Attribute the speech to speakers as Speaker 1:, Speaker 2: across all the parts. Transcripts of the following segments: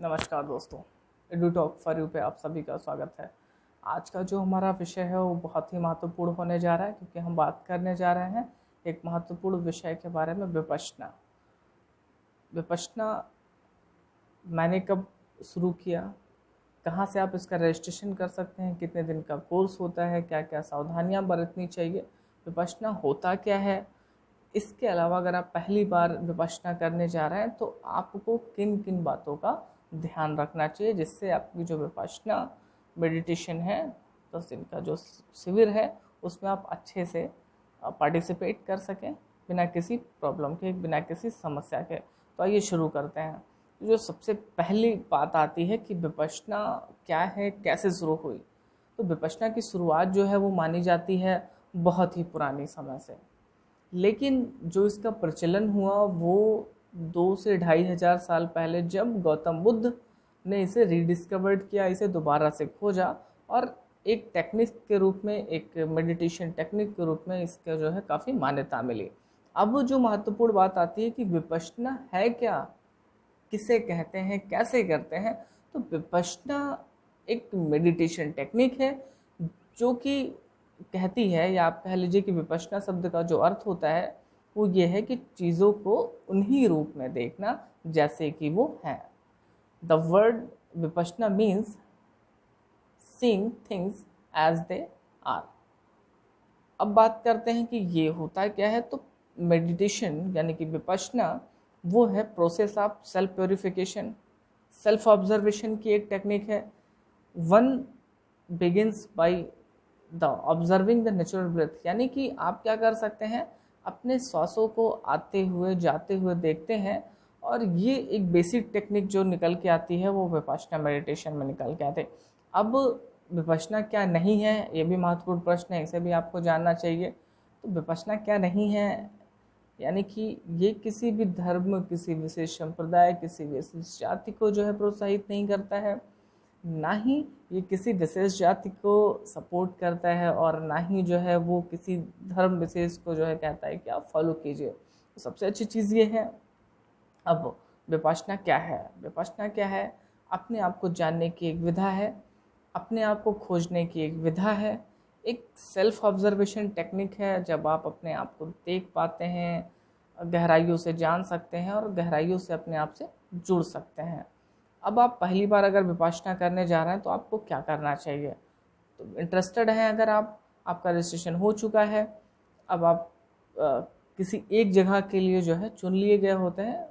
Speaker 1: नमस्कार दोस्तों, edu talk for you पे आप सभी का स्वागत है। आज का जो हमारा विषय है वो बहुत ही महत्वपूर्ण होने जा रहा है, क्योंकि हम बात करने जा रहे हैं एक महत्वपूर्ण विषय के बारे में, विपश्यना। विपश्यना मैंने कब शुरू किया, कहाँ से आप इसका रजिस्ट्रेशन कर सकते हैं, कितने दिन का कोर्स होता है, क्या क्या सावधानियाँ बरतनी चाहिए, विपश्यना होता क्या है। इसके अलावा अगर आप पहली बार विपश्यना करने जा रहे हैं तो आपको किन किन बातों का ध्यान रखना चाहिए, जिससे आपकी जो विपश्यना मेडिटेशन है 10 दिन का जो शिविर है उसमें आप अच्छे से पार्टिसिपेट कर सकें, बिना किसी प्रॉब्लम के, बिना किसी समस्या के। तो आइए शुरू करते हैं। जो सबसे पहली बात आती है कि विपश्यना क्या है, कैसे शुरू हुई। तो विपश्यना की शुरुआत जो है वो मानी जाती है बहुत ही पुरानी समय से, लेकिन जो इसका प्रचलन हुआ वो 2 से 2,500 साल पहले, जब गौतम बुद्ध ने इसे रीडिस्कवर्ड किया, इसे दोबारा से खोजा और एक टेक्निक के रूप में, एक मेडिटेशन टेक्निक के रूप में इसका जो है काफ़ी मान्यता मिली। अब जो महत्वपूर्ण बात आती है कि विपश्यना है क्या, किसे कहते हैं, कैसे करते हैं। तो विपश्यना एक मेडिटेशन टेक्निक है जो कि कहती है, या आप कह लीजिए कि विपश्यना शब्द का जो अर्थ होता है वो ये है कि चीज़ों को उन्हीं रूप में देखना जैसे कि वो हैं। The word vipassana means seeing things as they are. अब बात करते हैं कि ये होता क्या है। तो मेडिटेशन यानी कि विपश्यना वो है process of self purification, self observation की एक टेक्निक है। One begins by the observing the natural breath, यानी कि आप क्या कर सकते हैं, अपने श्वासों को आते हुए जाते हुए देखते हैं, और ये एक बेसिक टेक्निक जो निकल के आती है वो विपश्यना मेडिटेशन में निकल के आते। अब विपश्यना क्या नहीं है, ये भी महत्वपूर्ण प्रश्न है, इसे भी आपको जानना चाहिए। तो विपश्यना क्या नहीं है, यानी कि ये किसी भी धर्म, किसी विशेष संप्रदाय, किसी विशेष जाति को जो है प्रोत्साहित नहीं करता है, ना ही ये किसी विशेष जाति को सपोर्ट करता है, और ना ही जो है वो किसी धर्म विशेष को जो है कहता है कि आप फॉलो कीजिए। तो सबसे अच्छी चीज़ ये है। अब विपश्यना क्या है? विपश्यना क्या है? अपने आप को जानने की एक विधा है, अपने आप को खोजने की एक विधा है, एक सेल्फ ऑब्जर्वेशन टेक्निक है। जब आप अपने आप को देख पाते हैं, गहराइयों से जान सकते हैं और गहराइयों से अपने आप से जुड़ सकते हैं। अब आप पहली बार अगर विपश्यना करने जा रहे हैं तो आपको क्या करना चाहिए। तो इंटरेस्टेड हैं अगर आप, आपका रजिस्ट्रेशन हो चुका है, अब आप किसी एक जगह के लिए जो है चुन लिए गए होते हैं।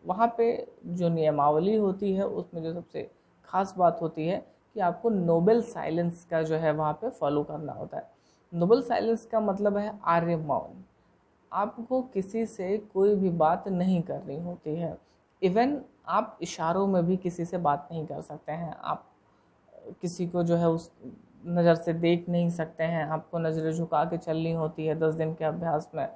Speaker 1: वहाँ पे जो नियमावली होती है उसमें जो सबसे खास बात होती है कि आपको नोबल साइलेंस का जो है वहाँ पे फॉलो करना होता है। नोबल साइलेंस का मतलब है आर्य मौन। आपको किसी से कोई भी बात नहीं करनी होती है। इवन आप इशारों में भी किसी से बात नहीं कर सकते हैं। आप किसी को जो है उस नज़र से देख नहीं सकते हैं। आपको नज़रें झुका के चलनी होती है 10 दिन के अभ्यास में।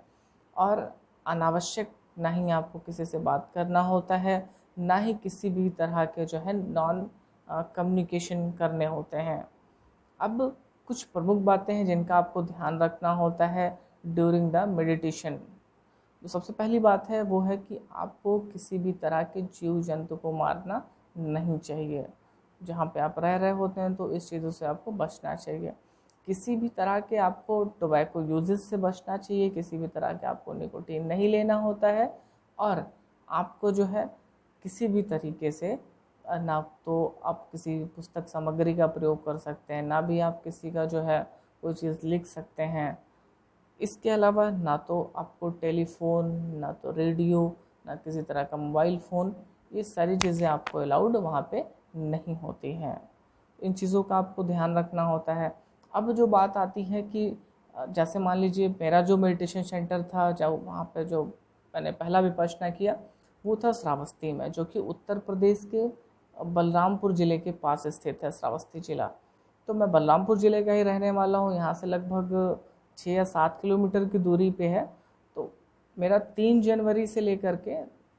Speaker 1: और अनावश्यक ना ही आपको किसी से बात करना होता है, ना ही किसी भी तरह के जो है नॉन कम्युनिकेशन करने होते हैं। अब कुछ प्रमुख बातें हैं जिनका आपको ध्यान रखना होता है ड्यूरिंग द मेडिटेशन। तो सबसे पहली बात है वो है कि आपको किसी भी तरह के जीव जंतु को मारना नहीं चाहिए। जहाँ पे आप रह रहे होते हैं तो इस चीज़ों से आपको बचना चाहिए। किसी भी तरह के आपको टोबैको यूजेस से बचना चाहिए, किसी भी तरह के आपको निकोटीन नहीं लेना होता है, और आपको जो है किसी भी तरीके से ना तो आप किसी पुस्तक सामग्री का प्रयोग कर सकते हैं, ना भी आप किसी का जो है कोई चीज़ लिख सकते हैं। इसके अलावा ना तो आपको टेलीफोन, ना तो रेडियो, ना किसी तरह का मोबाइल फ़ोन, ये सारी चीज़ें आपको अलाउड वहाँ पे नहीं होती हैं। इन चीज़ों का आपको ध्यान रखना होता है। अब जो बात आती है कि जैसे मान लीजिए मेरा जो मेडिटेशन सेंटर था, जब वहाँ पे जो मैंने पहला विपश्यना किया वो था श्रावस्ती में, जो कि उत्तर प्रदेश के बलरामपुर ज़िले के पास स्थित है, श्रावस्ती ज़िला। तो मैं बलरामपुर ज़िले का ही रहने वाला हूँ, यहाँ से लगभग 6 या 7 किलोमीटर की दूरी पे है। तो मेरा 3 जनवरी से लेकर के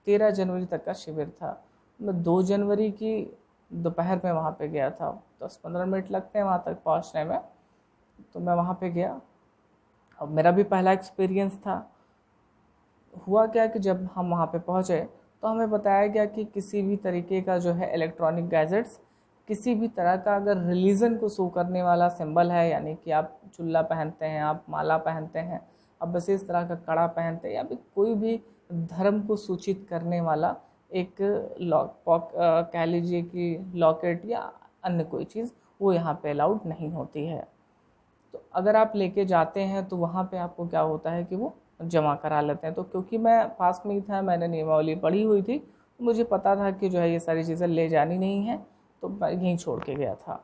Speaker 1: 13 जनवरी तक का शिविर था। मैं 2 जनवरी की दोपहर में वहाँ पे गया था। 10-15 मिनट लगते हैं वहाँ तक पहुँचने में। तो मैं वहाँ पे गया। अब मेरा भी पहला एक्सपीरियंस था। हुआ क्या कि जब हम वहाँ पे पहुँचे तो तो हमें बताया गया कि किसी भी तरीके का जो है इलेक्ट्रॉनिक गैजेट्स, किसी भी तरह का अगर रिलीजन को शो करने वाला सिंबल है, यानी कि आप चुल्ला पहनते हैं, आप माला पहनते हैं, आप बस इस तरह का कड़ा पहनते हैं, या फिर कोई भी धर्म को सूचित करने वाला एक कह लीजिए कि लॉकेट या अन्य कोई चीज़, वो यहाँ पे अलाउड नहीं होती है। तो अगर आप लेके जाते हैं तो वहाँ पे आपको क्या होता है कि वो जमा करा लेते हैं। तो क्योंकि मैं पास में ही था, मैंने नियमावली पढ़ी हुई थी, तो मुझे पता था कि जो है ये सारी चीज़ें ले जानी नहीं है, तो मैं यहीं छोड़ के गया था।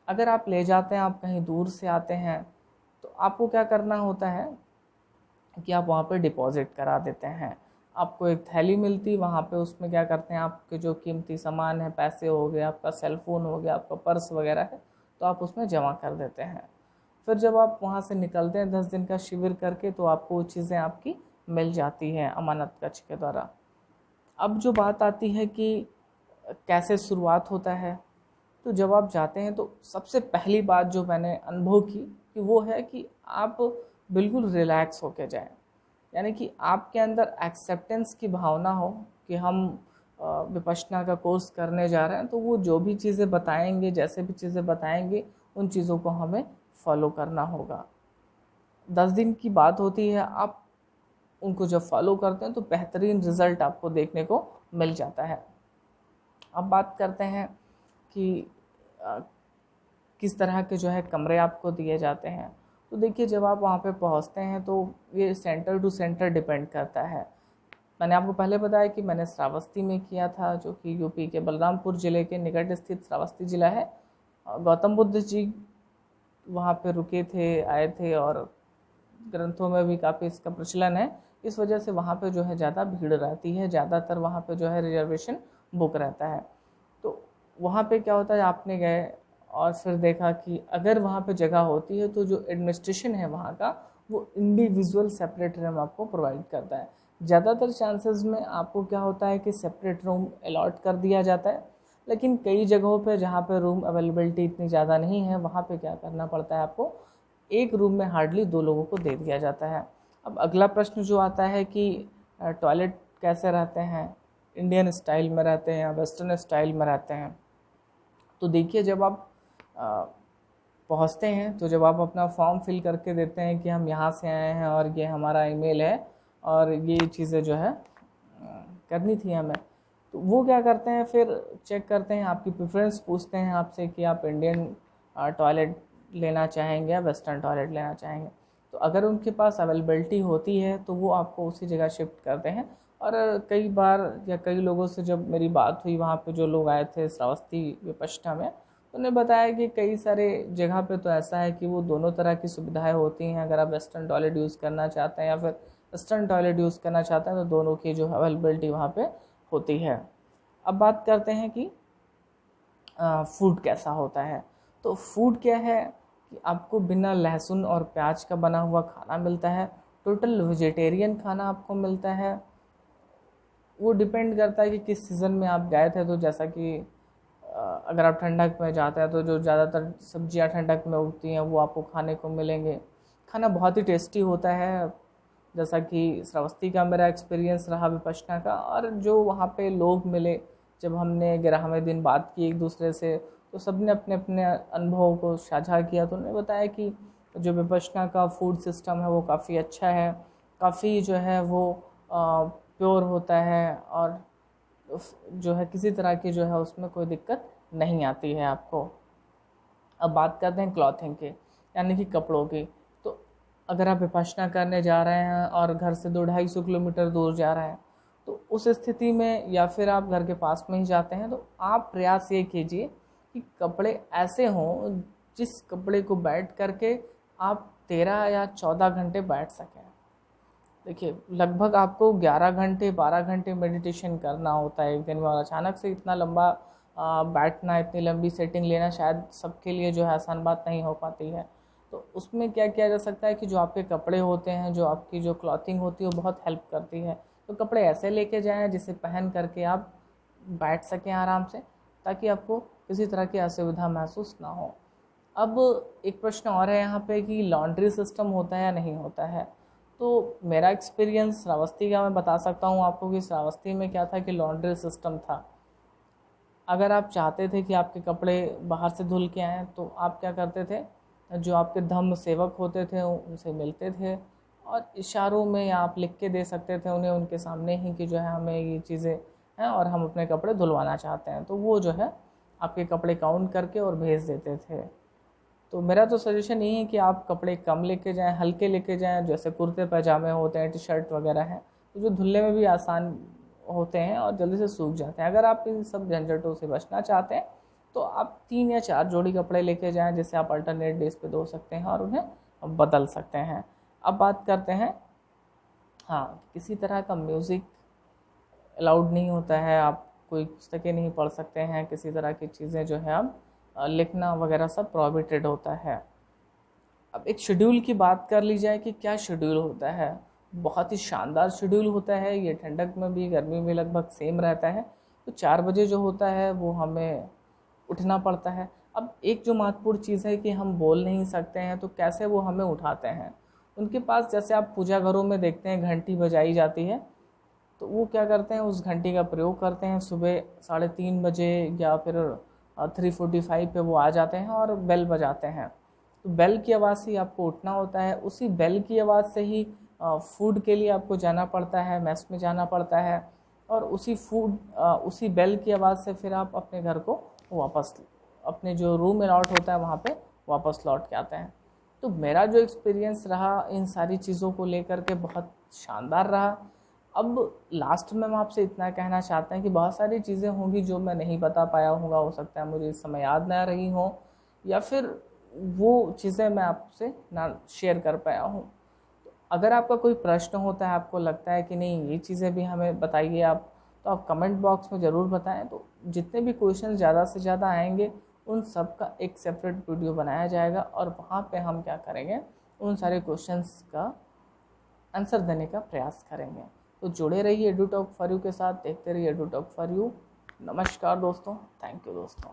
Speaker 1: अगर आप ले जाते हैं, आप कहीं दूर से आते हैं, तो आपको क्या करना होता है कि आप वहाँ पे डिपॉजिट करा देते हैं। आपको एक थैली मिलती, वहाँ पे उसमें क्या करते हैं, आपके जो कीमती सामान है, पैसे हो गए, आपका सेल फ़ोन हो गया, आपका पर्स वगैरह है, तो आप उसमें जमा कर देते हैं। फिर जब आप वहाँ से निकलते हैं 10 दिन का शिविर करके, तो आपको वो चीज़ें आपकी मिल जाती हैं अमानत कक्ष के द्वारा। अब जो बात आती है कि कैसे शुरुआत होता है, तो जब आप जाते हैं तो सबसे पहली बात जो मैंने अनुभव की कि वो है कि आप बिल्कुल रिलैक्स होके जाएं, यानी कि आपके अंदर एक्सेप्टेंस की भावना हो कि हम विपश्यना का कोर्स करने जा रहे हैं, तो वो जो भी चीज़ें बताएंगे, जैसे भी चीज़ें बताएंगे, उन चीज़ों को हमें फॉलो करना होगा। 10 दिन की बात होती है, आप उनको जब फॉलो करते हैं तो बेहतरीन रिज़ल्ट आपको देखने को मिल जाता है। अब बात करते हैं कि किस तरह के जो है कमरे आपको दिए जाते हैं। तो देखिए, जब आप वहाँ पे पहुँचते हैं तो ये सेंटर टू सेंटर डिपेंड करता है। मैंने आपको पहले बताया कि मैंने श्रावस्ती में किया था, जो कि यूपी के बलरामपुर ज़िले के निकट स्थित श्रावस्ती ज़िला है। गौतम बुद्ध जी वहाँ पे रुके थे, आए थे, और ग्रंथों में भी काफ़ी इसका प्रचलन है। इस वजह से वहाँ पे जो है ज़्यादा भीड़ रहती है, ज़्यादातर वहाँ पे जो है रिजर्वेशन बुक रहता है। तो वहाँ पे क्या होता है, आपने गए और फिर देखा कि अगर वहाँ पे जगह होती है तो जो एडमिनिस्ट्रेशन है वहाँ का, वो इंडिविजुअल सेपरेट रूम आपको प्रोवाइड करता है। ज़्यादातर चांसेस में आपको क्या होता है कि सेपरेट रूम अलॉट कर दिया जाता है, लेकिन कई जगहों पे जहाँ पे रूम अवेलेबिलिटी इतनी ज़्यादा नहीं है, वहाँ पे क्या करना पड़ता है, आपको एक रूम में हार्डली 2 लोगों को दे दिया जाता है। अब अगला प्रश्न जो आता है कि टॉयलेट कैसे रहते हैं, इंडियन स्टाइल में रहते हैं या वेस्टर्न स्टाइल में रहते हैं। तो देखिए, जब आप पहुंचते हैं, तो जब आप अपना फॉर्म फिल करके देते हैं कि हम यहाँ से आए हैं और ये हमारा ईमेल है और ये चीज़ें जो है करनी थी हमें, तो वो क्या करते हैं, फिर चेक करते हैं, आपकी प्रेफरेंस पूछते हैं आपसे कि आप इंडियन टॉयलेट लेना चाहेंगे या वेस्टर्न टॉयलेट लेना चाहेंगे। तो अगर उनके पास अवेलेबिलिटी होती है तो वो आपको उसी जगह शिफ्ट करते हैं। और कई बार या कई लोगों से जब मेरी बात हुई, वहाँ पे जो लोग आए थे श्रावस्ती विपश्यना में, तो उन्हें बताया कि कई सारे जगह पे तो ऐसा है कि वो दोनों तरह की सुविधाएं होती हैं। अगर आप वेस्टर्न टॉयलेट यूज़ करना चाहते हैं या फिर ईस्टर्न टॉयलेट यूज़ करना चाहते हैं, तो दोनों की जो अवेलेबिलिटी वहाँ पे होती है। अब बात करते हैं कि फूड कैसा होता है। तो फूड क्या है कि आपको बिना लहसुन और प्याज का बना हुआ खाना मिलता है। टोटल वेजिटेरियन खाना आपको मिलता है। वो डिपेंड करता है कि किस सीज़न में आप गए थे। तो जैसा कि अगर आप ठंडक में जाते हैं तो जो ज़्यादातर सब्जियां ठंडक में उगती हैं वो आपको खाने को मिलेंगे। खाना बहुत ही टेस्टी होता है, जैसा कि श्रावस्ती का मेरा एक्सपीरियंस रहा विपश्यना का। और जो वहाँ पे लोग मिले, जब हमने 11वें दिन बात की एक दूसरे से, तो सब ने अपने अपने अनुभव को साझा किया। तो उन्होंने बताया कि जो विपश्यना का फूड सिस्टम है वो काफ़ी अच्छा है, काफ़ी जो है वो प्योर होता है, और जो है किसी तरह की जो है उसमें कोई दिक्कत नहीं आती है आपको। अब बात करते हैं क्लॉथिंग की, यानी कि कपड़ों की। तो अगर आप विपश्यना करने जा रहे हैं और घर से 200-250 किलोमीटर दूर जा रहे हैं, तो उस स्थिति में, या फिर आप घर के पास में ही जाते हैं, तो आप प्रयास ये कीजिए कि कपड़े ऐसे हों जिस कपड़े को बैठ करके आप 13 या 14 घंटे बैठ सकें। देखिए, लगभग आपको 11 घंटे 12 घंटे मेडिटेशन करना होता है एक दिन में, और अचानक से इतना लंबा बैठना, इतनी लंबी सेटिंग लेना शायद सबके लिए जो है आसान बात नहीं हो पाती है। तो उसमें क्या किया जा सकता है कि जो आपके कपड़े होते हैं, जो आपकी जो क्लॉथिंग होती है, वो बहुत हेल्प करती है। तो कपड़े ऐसे लेके जाएं जिसे पहन करके आप बैठ सकें आराम से, ताकि आपको किसी तरह की असुविधा महसूस ना हो। अब एक प्रश्न और है यहाँ पे कि लॉन्ड्री सिस्टम होता है या नहीं होता है। तो मेरा एक्सपीरियंस श्रावस्ती का मैं बता सकता हूँ आपको कि श्रावस्ती में क्या था कि लॉन्ड्री सिस्टम था। अगर आप चाहते थे कि आपके कपड़े बाहर से धुल के आएँ तो आप क्या करते थे, जो आपके धम्म सेवक होते थे उनसे मिलते थे और इशारों में आप लिख के दे सकते थे उन्हें उनके सामने ही कि जो है हमें ये चीज़ें हैं और हम अपने कपड़े धुलवाना चाहते हैं, तो वो जो है आपके कपड़े काउंट करके और भेज देते थे। तो मेरा तो सजेशन यही है कि आप कपड़े कम लेके जाएं, हल्के लेके जाएं, जैसे कुर्ते पैजामे होते हैं, टी शर्ट वगैरह हैं, तो जो धुलने में भी आसान होते हैं और जल्दी से सूख जाते हैं। अगर आप इन सब झंझटों से बचना चाहते हैं तो आप 3 या 4 जोड़ी कपड़े लेके जाएं, जिससे आप अल्टरनेट डेज पे धो सकते हैं और उन्हें बदल सकते हैं। अब बात करते हैं, हाँ, किसी तरह का म्यूज़िक अलाउड नहीं होता है, आप कोई पुस्तकें नहीं पढ़ सकते हैं, किसी तरह की चीज़ें जो है अब लिखना वगैरह सब प्रोहिबिटेड होता है। अब एक शेड्यूल की बात कर ली जाए कि क्या शेड्यूल होता है। बहुत ही शानदार शेड्यूल होता है, ये ठंडक में भी गर्मी में लगभग सेम रहता है। तो 4 बजे जो होता है वो हमें उठना पड़ता है। अब एक जो महत्वपूर्ण चीज़ है कि हम बोल नहीं सकते हैं, तो कैसे वो हमें उठाते हैं। उनके पास, जैसे आप पूजा घरों में देखते हैं घंटी बजाई जाती है, तो वो क्या करते हैं, उस घंटी का प्रयोग करते हैं। सुबह 3:30 बजे या फिर 3:45 पे वो आ जाते हैं और बेल बजाते हैं। तो बेल की आवाज़ से ही आपको उठना होता है। उसी बेल की आवाज़ से ही फूड के लिए आपको जाना पड़ता है, मेस में जाना पड़ता है, और उसी बेल की आवाज़ से फिर आप अपने घर को वापस, अपने जो रूम अलॉट होता है वहाँ पे वापस लौट के आते हैं। तो मेरा जो एक्सपीरियंस रहा इन सारी चीज़ों को लेकर के बहुत शानदार रहा। अब लास्ट में हम आपसे इतना कहना चाहते हैं कि बहुत सारी चीज़ें होंगी जो मैं नहीं बता पाया होगा, हो सकता है मुझे इस समय याद ना रही हो, या फिर वो चीज़ें मैं आपसे ना शेयर कर पाया हूँ। तो अगर आपका कोई प्रश्न होता है, आपको लगता है कि नहीं ये चीज़ें भी हमें बताइए आप, तो आप कमेंट बॉक्स में ज़रूर बताएं। तो जितने भी क्वेश्चन ज़्यादा से ज़्यादा आएंगे उन सब का एक सेपरेट वीडियो बनाया जाएगा और वहाँ पे हम क्या करेंगे, उन सारे क्वेश्चंस का आंसर देने का प्रयास करेंगे। तो जुड़े रहिए एडू टॉक फॉर यू के साथ, देखते रहिए एडू टॉक फॉर यू। नमस्कार दोस्तों, थैंक यू दोस्तों।